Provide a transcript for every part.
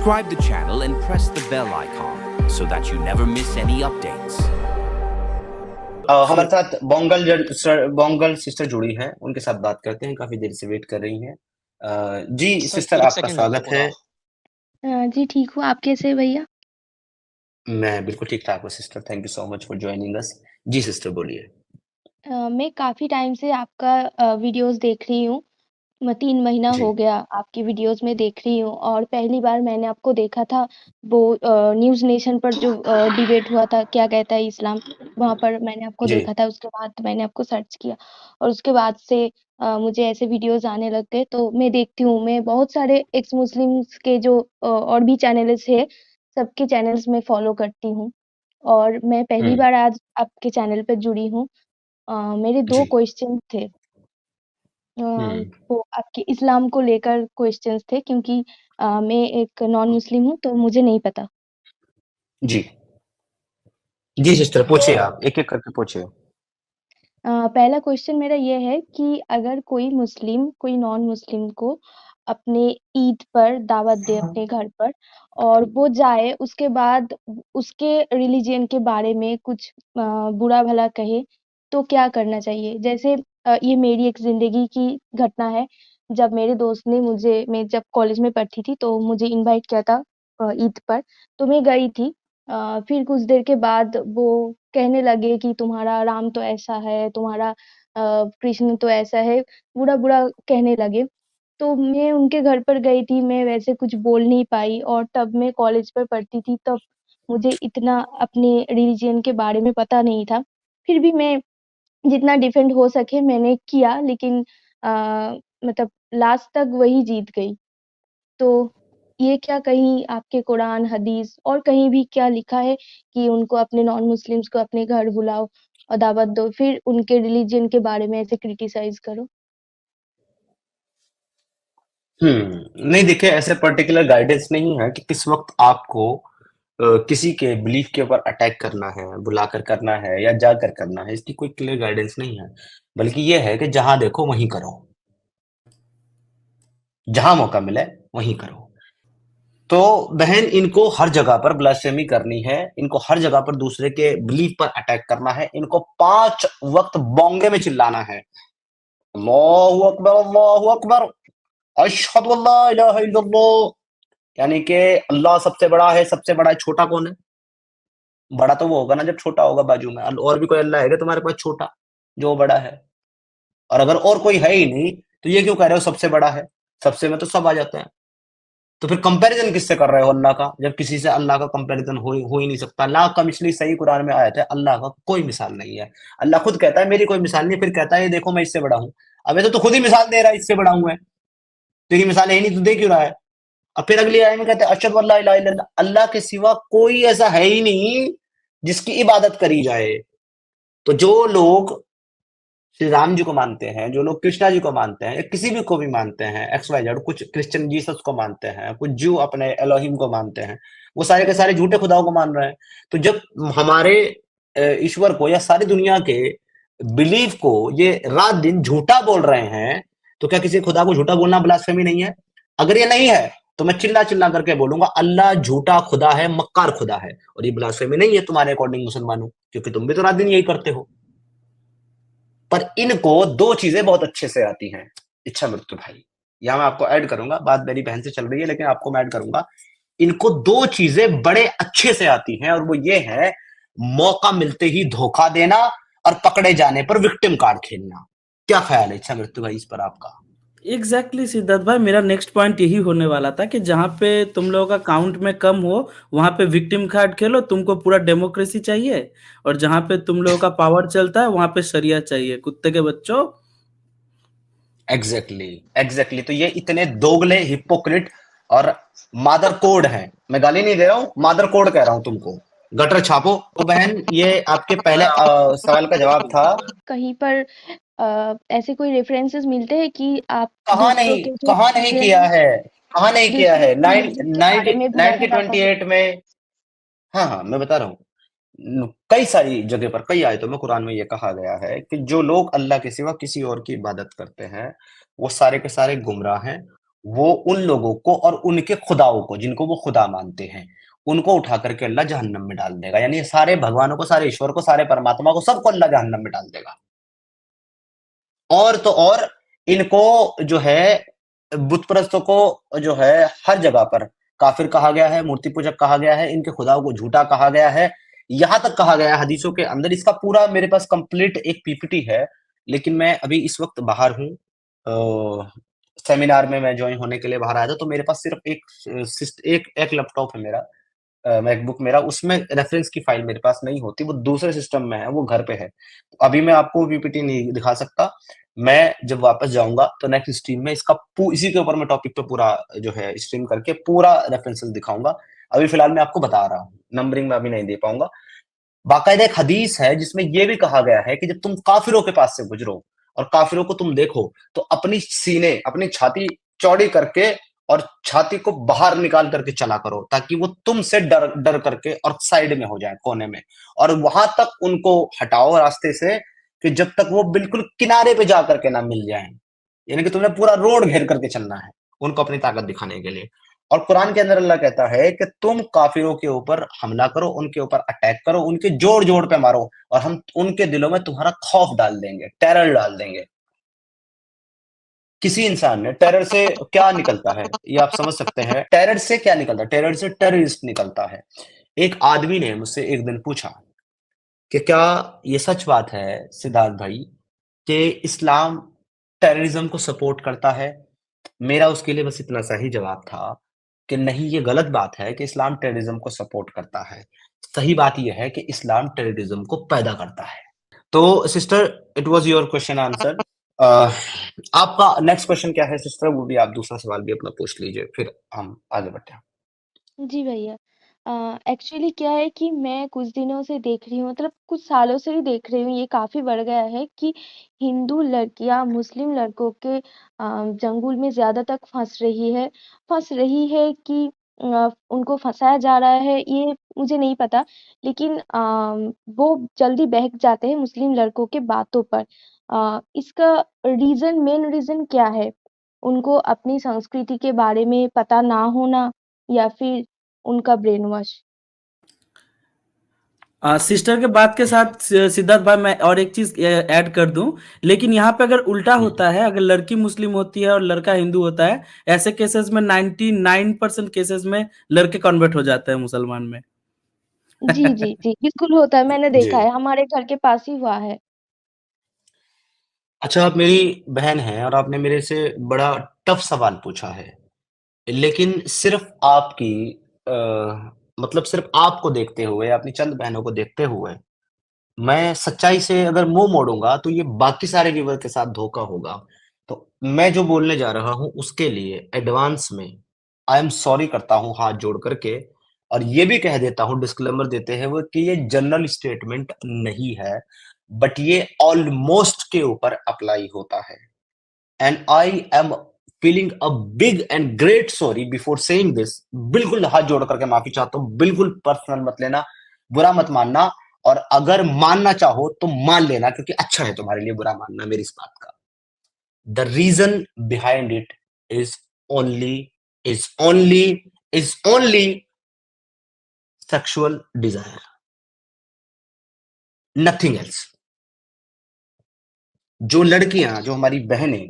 Subscribe the channel and press the bell icon so that you never miss any updates. हमारे साथ बोंगल sister जुड़ी है, उनके साथ बात करते हैं। काफी देर से वेट कर रही हैं। जी सर सिस्टर, 1 आपका सेकंड स्वागत है। जी ठीक हूँ, आप कैसे हैं भैया? मैं बिल्कुल ठीक ठाक हूँ sister, thank you so much for joining us. जी सिस्टर बोलिए। मैं काफ़ी टाइम से आपका वीडियोज़ देख रही हूँ। 3 महीना जी हो गया आपकी वीडियोज़ में देख रही हूँ और पहली बार मैंने आपको देखा था वो न्यूज़ नेशन पर जो डिबेट हुआ था, क्या कहता है इस्लाम, वहाँ पर मैंने आपको जी देखा था। उसके बाद मैंने आपको सर्च किया और उसके बाद से मुझे ऐसे वीडियोज़ आने लग गए, तो मैं देखती हूँ। मैं बहुत सारे एक्स मुस्लिम्स के जो और भी चैनल्स है, सबके चैनल्स मैं फ़ॉलो करती हूँ और मैं पहली हम्म बार आज आपके चैनल पे जुड़ी हूँ। मेरे 2 जी क्वेश्चन थे। हम्म वो आपके इस्लाम को लेकर क्वेश्चंस थे क्योंकि मैं एक नॉन मुस्लिम हूँ, तो मुझे नहीं पता। जी जी सिस्टर तो पूछिए, आप एक एक करके पूछिए। पहला क्वेश्चन मेरा ये है कि अगर कोई मुस्लिम, कोई नॉन मुस्लिम को अपने ईद पर दावत दे अपने घर पर और वो जाए, उसके बाद उसके रिलीजन के बारे में कुछ बुरा-भला कहे, तो क्या करना चाहिए? जैसे ये मेरी एक ज़िंदगी की घटना है। जब मेरे दोस्त ने मैं जब कॉलेज में पढ़ती थी, तो मुझे इनवाइट किया था ईद पर, तो मैं गई थी। फिर कुछ देर के बाद वो कहने लगे कि तुम्हारा राम तो ऐसा है, तुम्हारा कृष्ण तो ऐसा है, बुरा-बुरा कहने लगे। तो मैं उनके घर पर गई थी, मैं वैसे कुछ बोल नहीं पाई और तब मैं कॉलेज में पढ़ती थी, तब मुझे इतना अपने रिलिजन के बारे में पता नहीं था। फिर भी मैं जितना डिफेंड हो सके मैंने किया, लेकिन अ, मतलब लास्ट तक वही जीत गई। तो ये क्या कहीं आपके कुरान, हदीस और कहीं भी क्या लिखा है कि उनको अपने नॉन मुस्लिम्स को अपने घर बुलाओ और दावत दो, फिर उनके रिलीजन के बारे में ऐसे क्रिटिसाइज़ करो? नहीं देखिए, ऐसे पर्टिकुलर गाइडेंस नहीं है कि किस वक्त आपको किसी के बिलीफ के ऊपर अटैक करना है, बुलाकर करना है या जाकर करना है। इसकी कोई क्लियर गाइडेंस नहीं है, बल्कि ये है कि जहां देखो वहीं करो, जहां मौका मिले वहीं करो। तो बहन, इनको हर जगह पर ब्लास्फेमी करनी है, इनको हर जगह पर दूसरे के बिलीफ पर अटैक करना है, इनको 5 वक्त बोंगे में चिल्लाना है, अल्लाहू अकबर, अल्लाहू अकबर, अशहदु अल्ला इलाहा इल्लल्लाह। यानी कि अल्लाह सबसे बड़ा है, सबसे बड़ा है। छोटा कौन है? बड़ा तो वो होगा ना जब छोटा होगा बाजू में। और भी कोई अल्लाह है क्या तुम्हारे पास छोटा जो बड़ा है? और अगर और कोई है ही नहीं, तो ये क्यों कह रहे हो सबसे बड़ा है? सबसे में तो सब आ जाते हैं। तो फिर कंपैरिजन किससे कर रहे हो अल्लाह का, जब किसी से अल्लाह का कंपैरिजन हो ही नहीं सकता। अल्लाह का मिसली सही कुरान में आया था, अल्लाह का कोई मिसाल नहीं है। अल्लाह खुद कहता है मेरी कोई मिसाल नहीं, फिर कहता है ये देखो मैं इससे बड़ा हूं। अब ऐसे तो खुद ही मिसाल दे रहा है इससे बड़ा हूं मैं, तेरी मिसाल है ही नहीं, तू दे क्यों रहा है? और फिर अगली आयत में कहते हैं अशहदु अल्ला इलाहा इल्लल्लाह, अल्लाह के सिवा कोई ऐसा है ही नहीं जिसकी इबादत करी जाए। तो जो लोग श्री राम जी को मानते हैं, जो लोग कृष्णा जी को मानते हैं, या किसी भी को भी मानते हैं, एक्स वाई जेड, कुछ क्रिश्चियन जीसस को मानते हैं, कुछ जू अपने एलोहिम को मानते हैं, वो सारे के सारे झूठे खुदाओं को मान रहे हैं। तो जब हमारे ईश्वर को या सारी दुनिया के बिलीफ को ये रात दिन झूठा बोल रहे हैं, तो क्या किसी खुदा को झूठा बोलना ब्लास्फेमी नहीं है? अगर ये नहीं है तो मैं चिल्ला चिल्ला करके बोलूंगा अल्लाह झूठा खुदा है, मक्कार खुदा है, और ये ब्लास्फेमी नहीं है तुम्हारे अकॉर्डिंग मुसलमानों, क्योंकि तुम भी तो रात दिन यही करते हो। पर इनको 2 चीजें बहुत अच्छे से आती हैं। इच्छा मृत्यु भाई, यहां मैं आपको ऐड करूंगा, बात मेरी बहन से चल रही है लेकिन आपको मैं ऐड करूंगा। इनको 2 चीजें बड़े अच्छे से आती हैं, और वो ये है मौका मिलते ही धोखा देना और पकड़े जाने पर विक्टिम कार्ड खेलना। क्या ख्याल है इच्छा मृत्यु भाई इस पर आपका? एग्जैक्टली सिद्धार्थ भाई, मेरा नेक्स्ट पॉइंट यही होने वाला था कि जहाँ पे तुम लोगों का काउंट में कम हो वहां पे विक्टिम कार्ड खेलो, तुमको पूरा डेमोक्रेसी चाहिए, और जहाँ पे तुम लोगों का पावर चलता है वहां पे शरिया चाहिए, कुत्ते के बच्चों। एग्जैक्टली तो ये इतने दोगले, हिपोक्रिट और मादर कोड हैं। मैं गाली नहीं दे रहा हूं, मादर कोड कह रहा हूं तुमको। गटर छापो। तो बहन, ये आपके पहले सवाल का जवाब था। कहीं पर ऐसे कोई रेफरेंसेस मिलते हैं कि आप कहाँ दूसरों नहीं, के जो कहाँ नहीं किया रिलीजन है, कहाँ नहीं किया दूसरों है। के रिलीजन के बारे में नाइनटी बुरा-भला ट्वेंटी कहो? एट में। हाँ हाँ, मैं बता रहा हूँ। कई सारी जगह पर, कई आयतों में कुरान में यह कहा गया है कि जो लोग अल्लाह के सिवा किसी और की इबादत करते हैं वो सारे के सारे गुमराह हैं, वो उन लोगों को और उनके खुदाओं को, जिनको वो खुदा मानते हैं, उनको उठा करके अल्लाह जहन्नम में डाल देगा। यानी सारे भगवानों को, सारे ईश्वर को, सारे परमात्मा को, सबको अल्लाह जहन्नम में डाल देगा। और तो और इनको जो है, बुत परस्तों को जो है हर जगह पर काफिर कहा गया है, मूर्ति पूजक कहा गया है, इनके खुदाओं को झूठा कहा गया है। यहां तक कहा गया है हदीसों के अंदर, इसका पूरा मेरे पास कंप्लीट एक पीपीटी है, लेकिन मैं अभी इस वक्त बाहर हूँ। सेमिनार में मैं ज्वाइन होने के लिए बाहर आया था, तो मेरे पास सिर्फ एक लैपटॉप है मेरा, मैकबुक मेरा, उसमें रेफरेंस की फाइल मेरे पास नहीं होती, वो दूसरे सिस्टम में है, वो घर पे है। तो अभी मैं आपको पीपीटी नहीं दिखा सकता। मैं जब वापस जाऊंगा तो नेक्स्ट स्ट्रीम में इसका इसी के ऊपर मैं टॉपिक पे पूरा जो है स्ट्रीम करके पूरा रेफरेंसेस दिखाऊंगा। अभी फिलहाल मैं आपको बता रहा हूँ, नंबरिंग में अभी नहीं दे पाऊंगा। बाकायदा एक हदीस है जिसमें यह भी कहा गया है कि जब तुम काफिरों के पास से गुजरो और काफिरों को तुम देखो, तो अपनी सीने, अपनी छाती चौड़ी करके और छाती को बाहर निकाल करके चला करो, ताकि वो तुमसे डर डर करके और साइड में हो जाए, कोने में, और वहां तक उनको हटाओ रास्ते से कि जब तक वो बिल्कुल किनारे पे जा करके ना मिल जाए। यानी कि तुमने पूरा रोड घेर करके चलना है उनको अपनी ताकत दिखाने के लिए। और कुरान के अंदर अल्लाह कहता है कि तुम काफिरों के ऊपर हमला करो, उनके ऊपर अटैक करो, उनके जोड़ जोड़ पे मारो, और हम उनके दिलों में तुम्हारा खौफ डाल देंगे, टेरर डाल देंगे। किसी इंसान ने टेरर से क्या निकलता है, ये आप समझ सकते हैं। टेरर से क्या निकलता है? टेरर से टेररिस्ट निकलता है। एक आदमी ने मुझसे एक दिन पूछा कि क्या ये सच बात है सिद्धार्थ भाई कि इस्लाम टेररिज्म को सपोर्ट करता है? मेरा उसके लिए बस इतना सा ही जवाब था कि नहीं, ये गलत बात है कि इस्लाम टेररिज्म को सपोर्ट करता है। सही बात यह है कि इस्लाम टेररिज्म को पैदा करता है। तो sister, it was your question answer. आपका नेक्स्ट क्वेश्चन क्या है सिस्टर? वो भी आप दूसरा सवाल भी अपना पूछ लीजिए, फिर हम आगे बढ़ते हैं। जी भैया। एक्चुअली क्या है कि मैं कुछ दिनों से देख रही हूँ, मतलब कुछ सालों से ही देख रही हूँ, ये काफ़ी बढ़ गया है कि हिंदू लड़कियाँ मुस्लिम लड़कों के चंगुल में ज़्यादा तक फँस रही है कि उनको फँसाया जा रहा है, ये मुझे नहीं पता। लेकिन वो जल्दी बहक जाते हैं मुस्लिम लड़कों के बातों पर। इसका मेन रीज़न क्या है? उनको अपनी संस्कृति के बारे में पता ना होना, या फिर उनका ब्रेन वॉश? सिस्टर के बात के साथ सिद्धार्थ भाई मैं और एक चीज ऐड कर दूं, लेकिन यहाँ पे अगर उल्टा होता है, अगर लड़की मुस्लिम होती है और लड़का हिंदू होता है, ऐसे केसेस में 99% केसेस में लड़के कन्वर्ट हो जाते हैं मुसलमान में। जी, जी, जी, बिल्कुल होता है, मैंने जी। देखा है, हमारे घर के पास ही हुआ है। अच्छा, आप मेरी बहन हैं और आपने मेरे से बड़ा टफ सवाल पूछा है, लेकिन सिर्फ आपकी मतलब सिर्फ आपको देखते हुए, अपनी चंद बहनों को देखते हुए, मैं सच्चाई से अगर मुंह मोड़ूंगा तो ये बाकी सारे व्यूअर के साथ धोखा होगा। तो मैं जो बोलने जा रहा हूं उसके लिए एडवांस में आई एम सॉरी करता हूं हाथ जोड़ करके, और ये भी कह देता हूं, डिस्क्लेमर देते हैं वो, कि ये जनरल स्टेटमेंट नहीं है, बट ये ऑलमोस्ट के ऊपर अप्लाई होता है। And I am feeling a big and great sorry before saying this. बिल्कुल हाथ जोड़ करके माफी चाहता हूं, बिल्कुल पर्सनल मत लेना, बुरा मत मानना, और अगर मानना चाहो तो मान लेना, क्योंकि अच्छा है तुम्हारे लिए बुरा मानना मेरी इस बात का। The reason behind it is only is only is only sexual desire, nothing else. जो लड़कियां, जो हमारी बहनें,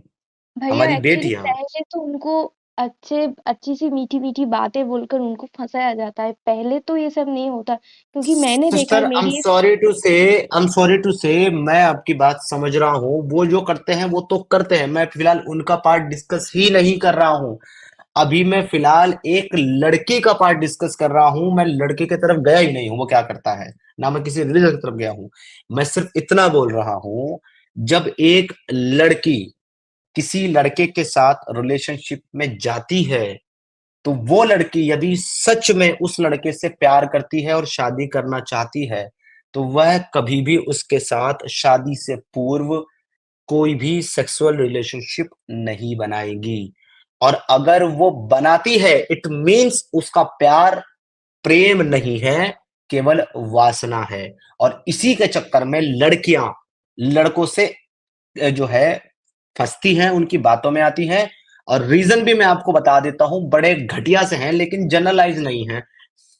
भैया हमारी एक्चुअली बेटियां, पहले तो उनको अच्छी सी मीठी-मीठी बातें बोलकर उनको फँसाया जाता है। पहले तो ये सब नहीं होता, क्योंकि मैंने देखा है, सिस्टर, आई एम मेरी एक सॉरी टू से, आई एम सॉरी टू से, मैं आपकी बात समझ रहा हूँ। वो जो करते हैं वो तो करते हैं, मैं फिलहाल उनका पार्ट डिस्कस ही नहीं कर रहा हूँ। अभी मैं फिलहाल एक लड़की का पार्ट डिस्कस कर रहा हूँ। मैं लड़के की तरफ गया ही नहीं हूँ वो क्या करता है, ना मैं किसी रिलीजन की तरफ गया हूँ। मैं सिर्फ इतना बोल रहा हूँ, जब एक लड़की किसी लड़के के साथ रिलेशनशिप में जाती है, तो वो लड़की यदि सच में उस लड़के से प्यार करती है और शादी करना चाहती है, तो वह कभी भी उसके साथ शादी से पूर्व कोई भी सेक्सुअल रिलेशनशिप नहीं बनाएगी। और अगर वो बनाती है, इट मीन्स उसका प्यार प्रेम नहीं है, केवल वासना है। और इसी के चक्कर में लड़कियां लड़कों से जो है फंसती हैं, उनकी बातों में आती हैं, और रीजन भी मैं आपको बता देता हूं, बड़े घटिया से हैं लेकिन जनरलाइज नहीं है,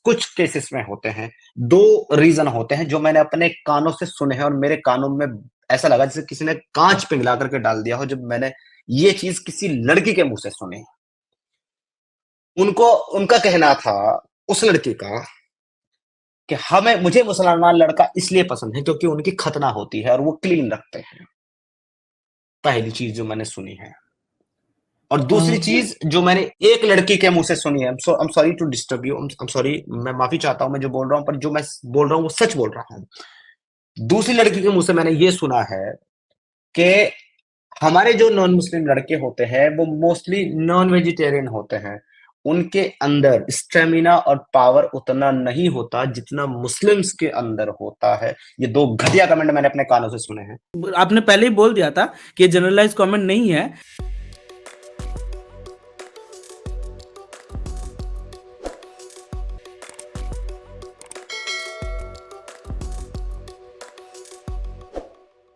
कुछ केसेस में होते हैं। 2 रीजन होते हैं जो मैंने अपने कानों से सुने हैं और मेरे कानों में ऐसा लगा जैसे किसी ने कांच पिघला करके डाल दिया हो, जब मैंने ये चीज किसी लड़की के मुंह से सुनी। उनको उनका कहना था, उस लड़की का, कि मुझे मुसलमान लड़का इसलिए पसंद है क्योंकि उनकी खतना होती है और वो क्लीन रखते हैं। पहली चीज जो मैंने सुनी है। और दूसरी चीज जो मैंने एक लड़की के मुंह से सुनी है, I am sorry to disturb you, I am sorry, मैं माफी चाहता हूं मैं जो बोल रहा हूं, पर जो मैं बोल रहा हूं वो सच बोल रहा हूं। दूसरी लड़की के मुंह से मैंने ये सुना है कि हमारे जो नॉन मुस्लिम लड़के होते हैं वो मोस्टली नॉन वेजिटेरियन होते हैं, उनके अंदर स्टेमिना और पावर उतना नहीं होता जितना मुस्लिम्स के अंदर होता है। ये 2 घटिया कमेंट मैंने अपने कानों से सुने हैं। आपने पहले ही बोल दिया था कि जनरलाइज कमेंट नहीं है।